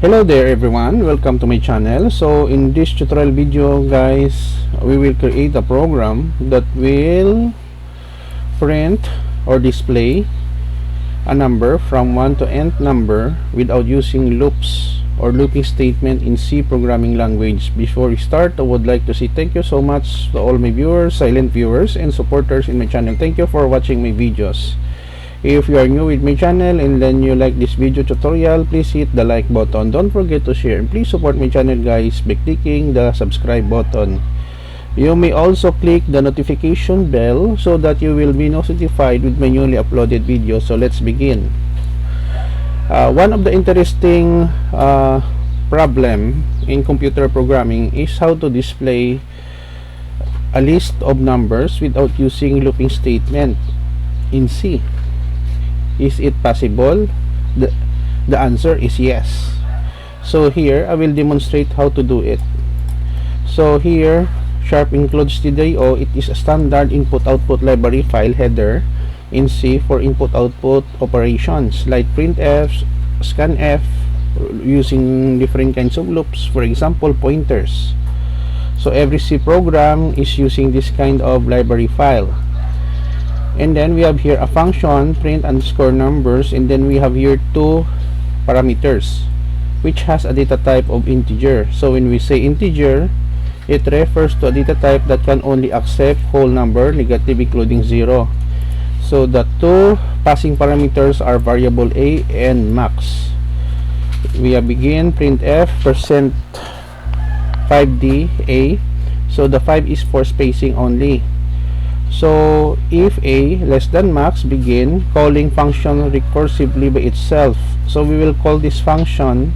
Hello there everyone, welcome to my channel. So in this tutorial video guys, we will create a program that will print or display a number from 1 to nth number without using loops or looping statement in C programming language. Before we start, I would like to say thank you so much to all my viewers, silent viewers and supporters in my channel. Thank you for watching my videos. If you are new with my channel and then you like this video tutorial, please hit the like button. Don't forget to share and please support my channel guys by clicking the subscribe button. You may also click the notification bell so that you will be notified with my newly uploaded videos. So let's begin. One of the interesting problem in computer programming is how to display a list of numbers without using looping statement in C. Is it possible? The answer is yes. So here I will demonstrate how to do it. So here sharp includes TDO. It is a standard input-output library file header in C for input-output operations like printf, scanf, using different kinds of loops, for example pointers. So every C program is using this kind of library file. And then we have here a function print underscore numbers, and then we have here two parameters which has a data type of integer. So when we say integer, it refers to a data type that can only accept whole number, negative including 0. So the two passing parameters are variable a and max. We have begin printf %5d a, so the 5 is for spacing only. So if a less than max, begin calling function recursively by itself. So we will call this function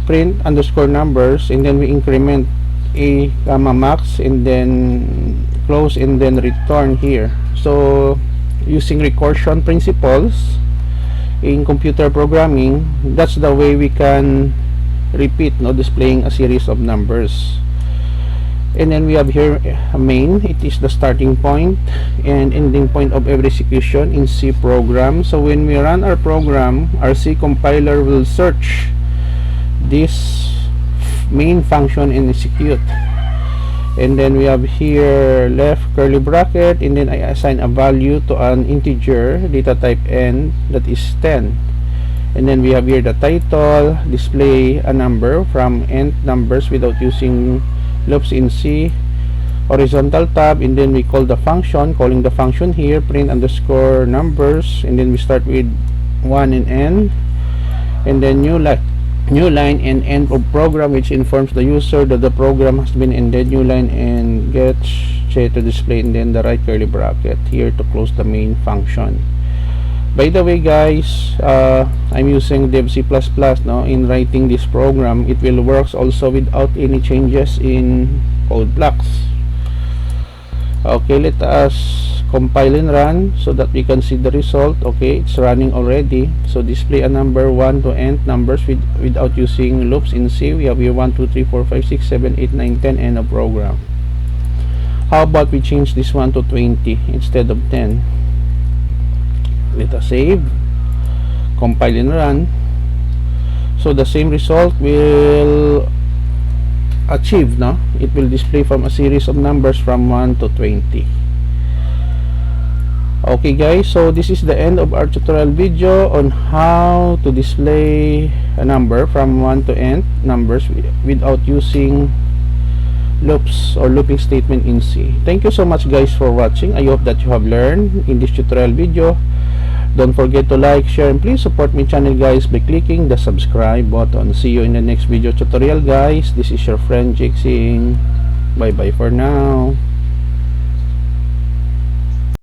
print underscore numbers, and then we increment a comma max and then close and then return here. So using recursion principles in computer programming, that's the way we can repeat displaying a series of numbers. And then we have here a main. It is the starting point and ending point of every execution in C program. So when we run our program, our C compiler will search this main function and execute. And then we have here left curly bracket, and then I assign a value to an integer data type n, that is 10. And then we have here the title, display a number from nth numbers without using loops in C, horizontal tab, and then we call the function, calling the function here print underscore numbers, and then we start with 1 and n, and then new line and end of program, which informs the user that the program has been ended, new line, and get to display, and then the right curly bracket here to close the main function. By the way guys, I'm using dev C++ in writing this program. It will work also without any changes in code blocks. Okay, let us compile and run so that we can see the result. Okay, it's running already. So display a number 1 to nth numbers without using loops in C. We have here 1 2 3 4 5 6 7 8 9 10 and a program. How about we change this one to 20 instead of 10? Let us save, compile and run. So the same result will achieve. It will display from a series of numbers from 1 to 20. Okay guys, so this is the end of our tutorial video on how to display a number from 1 to nth numbers without using loops or looping statement in C. Thank you so much guys for watching. I hope that you have learned in this tutorial video. Don't forget to like, share, and please support my channel guys by clicking the subscribe button. See you in the next video tutorial guys. This is your friend Jake saying bye bye for now.